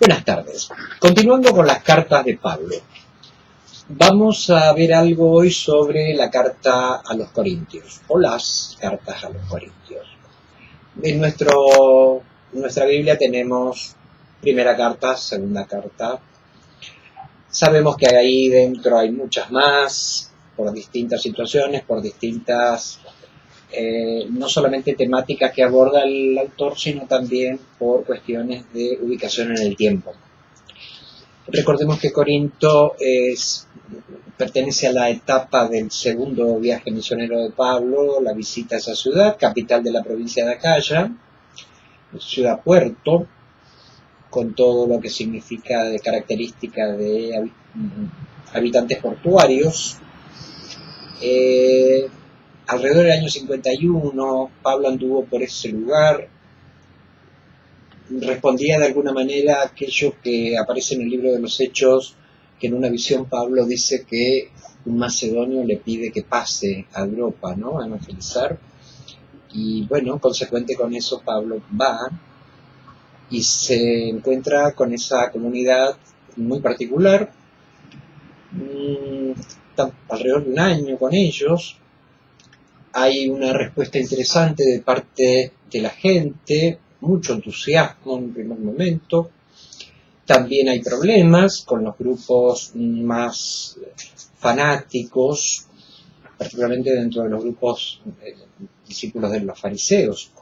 Buenas tardes. Continuando con las cartas de Pablo, vamos a ver algo hoy sobre la carta a los Corintios, o las cartas a los Corintios. En nuestra Biblia tenemos primera carta, segunda carta. Sabemos que ahí dentro hay muchas más, por distintas situaciones, por distintas, no solamente temáticas que aborda el autor, sino también por cuestiones de ubicación en el tiempo. Recordemos que Corinto pertenece a la etapa del segundo viaje misionero de Pablo, la visita a esa ciudad, capital de la provincia de Acaya, ciudad puerto, con todo lo que significa de característica de habitantes portuarios. Alrededor del año 51, Pablo anduvo por ese lugar, respondía de alguna manera a aquello que aparece en el libro de los Hechos, que en una visión Pablo dice que un macedonio le pide que pase a Europa, ¿no?, a evangelizar. Y bueno, consecuente con eso, Pablo va y se encuentra con esa comunidad muy particular, está alrededor de un año con ellos. Hay una respuesta interesante de parte de la gente, mucho entusiasmo en un primer momento. También hay problemas con los grupos más fanáticos, particularmente dentro de los grupos discípulos de los fariseos,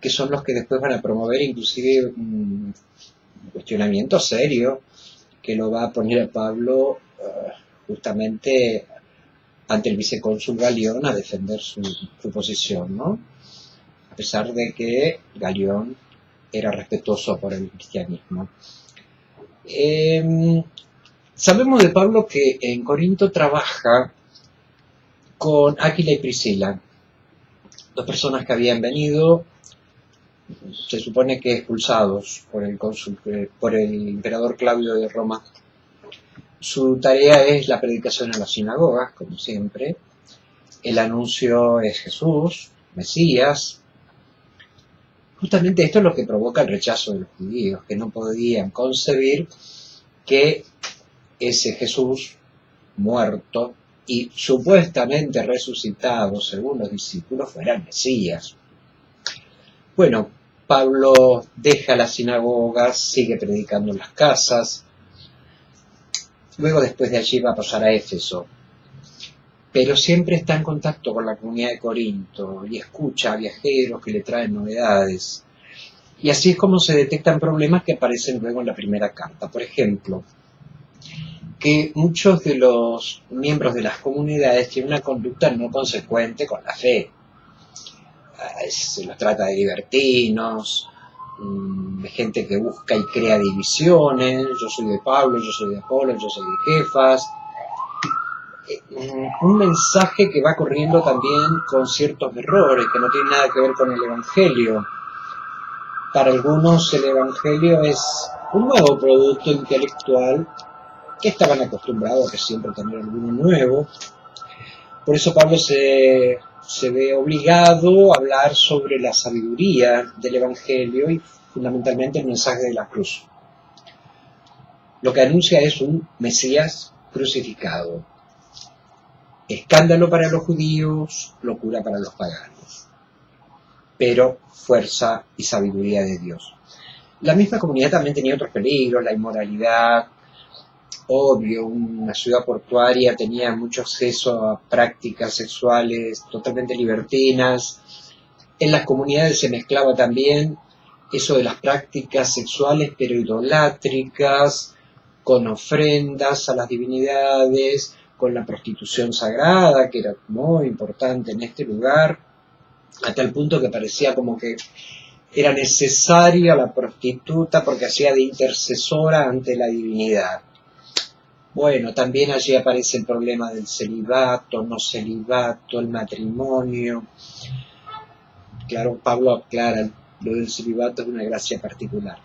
que son los que después van a promover inclusive un cuestionamiento serio que lo va a poner a Pablo justamente ante el vicecónsul Galión a defender su posición, ¿no? A pesar de que Galión era respetuoso por el cristianismo. Sabemos de Pablo que en Corinto trabaja con Áquila y Priscila, dos personas que habían venido, se supone que expulsados por el emperador Claudio de Roma. Su tarea es la predicación en las sinagogas, como siempre. El anuncio es Jesús, Mesías. Justamente esto es lo que provoca el rechazo de los judíos, que no podían concebir que ese Jesús muerto y supuestamente resucitado, según los discípulos, fuera el Mesías. Bueno, Pablo deja las sinagogas, sigue predicando en las casas. Luego, después de allí, va a pasar a Éfeso. Pero siempre está en contacto con la comunidad de Corinto y escucha a viajeros que le traen novedades. Y así es como se detectan problemas que aparecen luego en la primera carta. Por ejemplo, que muchos de los miembros de las comunidades tienen una conducta no consecuente con la fe. Se los trata de libertinos, de gente que busca y crea divisiones. Yo soy de Pablo, yo soy de Apolo, yo soy de Kefas. Un mensaje que va corriendo también con ciertos errores que no tienen nada que ver con el Evangelio. Para algunos el Evangelio es un nuevo producto intelectual que estaban acostumbrados a que siempre tener alguno nuevo. Por eso Pablo se ve obligado a hablar sobre la sabiduría del Evangelio y fundamentalmente el mensaje de la cruz. Lo que anuncia es un Mesías crucificado. Escándalo para los judíos, locura para los paganos, pero fuerza y sabiduría de Dios. La misma comunidad también tenía otros peligros, la inmoralidad. Obvio, una ciudad portuaria tenía mucho acceso a prácticas sexuales totalmente libertinas. En las comunidades se mezclaba también eso de las prácticas sexuales pero idolátricas, con ofrendas a las divinidades, con la prostitución sagrada, que era muy importante en este lugar, hasta el punto que parecía como que era necesaria la prostituta porque hacía de intercesora ante la divinidad. Bueno, también allí aparece el problema del celibato, no celibato, el matrimonio. Claro, Pablo aclara, lo del celibato es una gracia particular.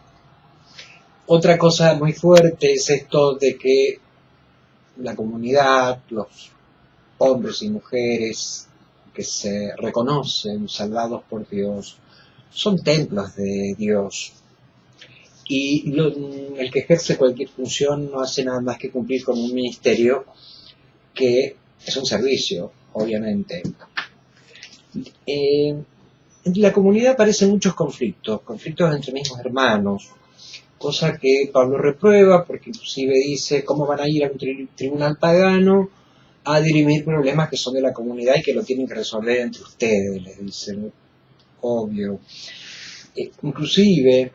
Otra cosa muy fuerte es esto de que la comunidad, los hombres y mujeres que se reconocen salvados por Dios, son templos de Dios. y el que ejerce cualquier función no hace nada más que cumplir con un ministerio que es un servicio, obviamente. En la comunidad aparecen muchos conflictos entre mismos hermanos, cosa que Pablo reprueba porque inclusive dice cómo van a ir a un tribunal pagano a dirimir problemas que son de la comunidad y que lo tienen que resolver entre ustedes, les dicen, obvio. Inclusive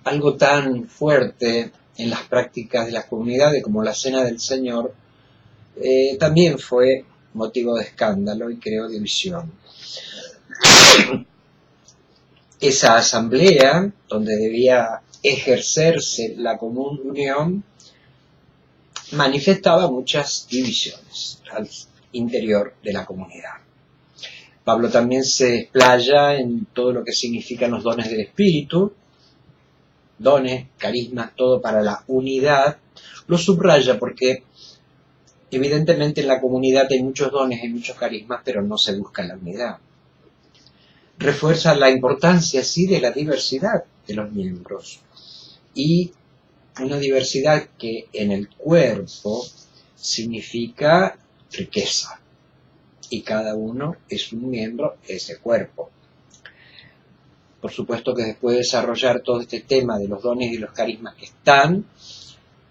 algo tan fuerte en las prácticas de las comunidades como la Cena del Señor también fue motivo de escándalo y creó división. Esa asamblea, donde debía ejercerse la comunión, manifestaba muchas divisiones al interior de la comunidad. Pablo también se explaya en todo lo que significan los dones del Espíritu, dones, carismas, todo para la unidad. Lo subraya porque evidentemente en la comunidad hay muchos dones, hay muchos carismas, pero no se busca la unidad. Refuerza la importancia, sí, de la diversidad de los miembros y una diversidad que en el cuerpo significa riqueza y cada uno es un miembro de ese cuerpo. Por supuesto que después de desarrollar todo este tema de los dones y los carismas que están,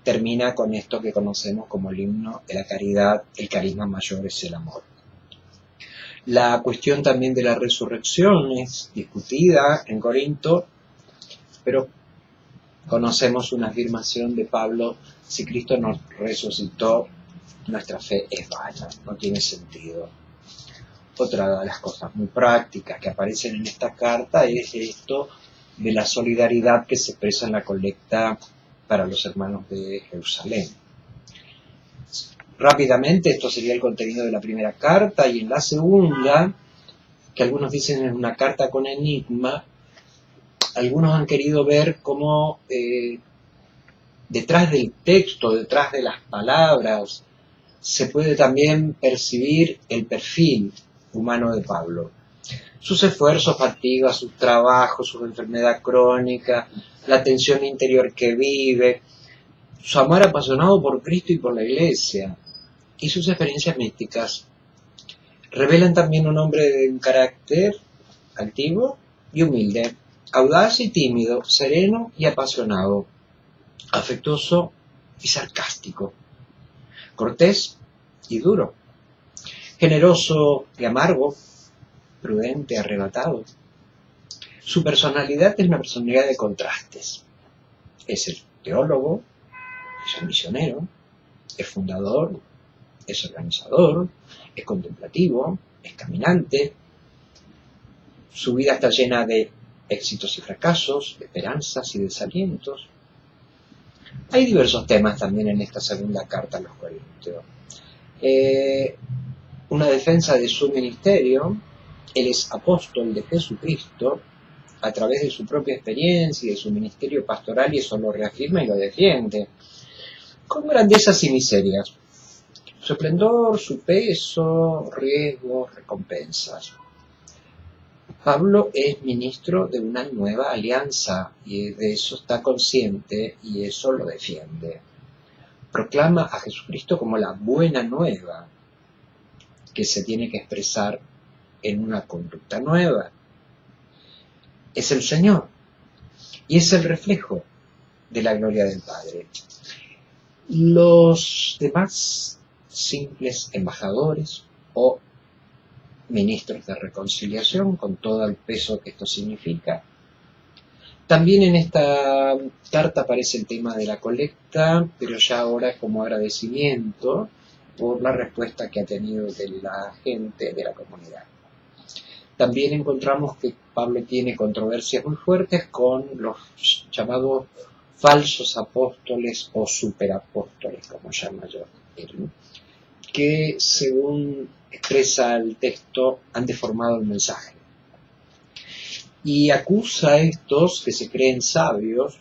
termina con esto que conocemos como el himno de la caridad, el carisma mayor es el amor. La cuestión también de la resurrección es discutida en Corinto, pero conocemos una afirmación de Pablo: si Cristo nos resucitó, nuestra fe es vana, no tiene sentido. Otra de las cosas muy prácticas que aparecen en esta carta es esto de la solidaridad que se expresa en la colecta para los hermanos de Jerusalén. Rápidamente, esto sería el contenido de la primera carta, y en la segunda, que algunos dicen es una carta con enigma, algunos han querido ver cómo detrás del texto, detrás de las palabras, se puede también percibir el perfil humano de Pablo. Sus esfuerzos, fatigas, sus trabajos, su enfermedad crónica, la tensión interior que vive, su amor apasionado por Cristo y por la Iglesia, y sus experiencias místicas revelan también un hombre de un carácter altivo y humilde, audaz y tímido, sereno y apasionado, afectuoso y sarcástico, cortés y duro, generoso y amargo, prudente, arrebatado. Su personalidad es una personalidad de contrastes. Es el teólogo, es el misionero, es fundador, es organizador, es contemplativo, es caminante. Su vida está llena de éxitos y fracasos, de esperanzas y desalientos. Hay diversos temas también en esta segunda carta a los Corintios. Una defensa de su ministerio. Él es apóstol de Jesucristo a través de su propia experiencia y de su ministerio pastoral, y eso lo reafirma y lo defiende, con grandezas y miserias, su esplendor, su peso, riesgos, recompensas. Pablo es ministro de una nueva alianza y de eso está consciente y eso lo defiende. Proclama a Jesucristo como la buena nueva que se tiene que expresar en una conducta nueva. Es el Señor y es el reflejo de la gloria del Padre. Los demás simples embajadores o ministros de reconciliación, con todo el peso que esto significa. También en esta carta aparece el tema de la colecta, pero ya ahora como agradecimiento por la respuesta que ha tenido de la gente de la comunidad. También encontramos que Pablo tiene controversias muy fuertes con los llamados falsos apóstoles o superapóstoles, como llama yo él, que según expresa el texto han deformado el mensaje. Y acusa a estos que se creen sabios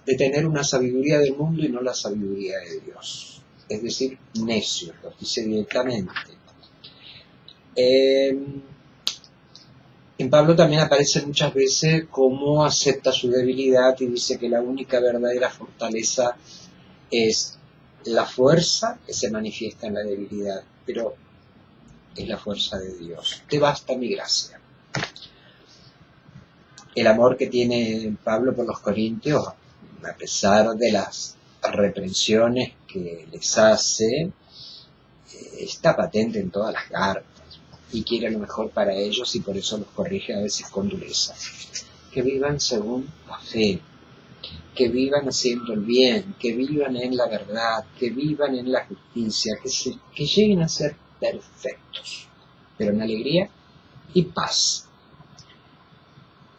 de tener una sabiduría del mundo y no la sabiduría de Dios. Es decir, necios, los dice directamente. En Pablo también aparece muchas veces cómo acepta su debilidad y dice que la única verdadera fortaleza es la fuerza que se manifiesta en la debilidad, pero es la fuerza de Dios. Te basta mi gracia. El amor que tiene Pablo por los corintios, a pesar de las reprensiones que les hace, está patente en todas las cartas y quiere lo mejor para ellos y por eso los corrige a veces con dureza. Que vivan según la fe, que vivan haciendo el bien, que vivan en la verdad, que vivan en la justicia, que lleguen a ser perfectos, pero en alegría y paz.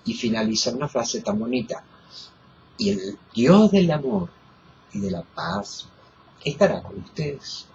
Y finaliza una frase tan bonita: y el Dios del amor y de la paz estará con ustedes.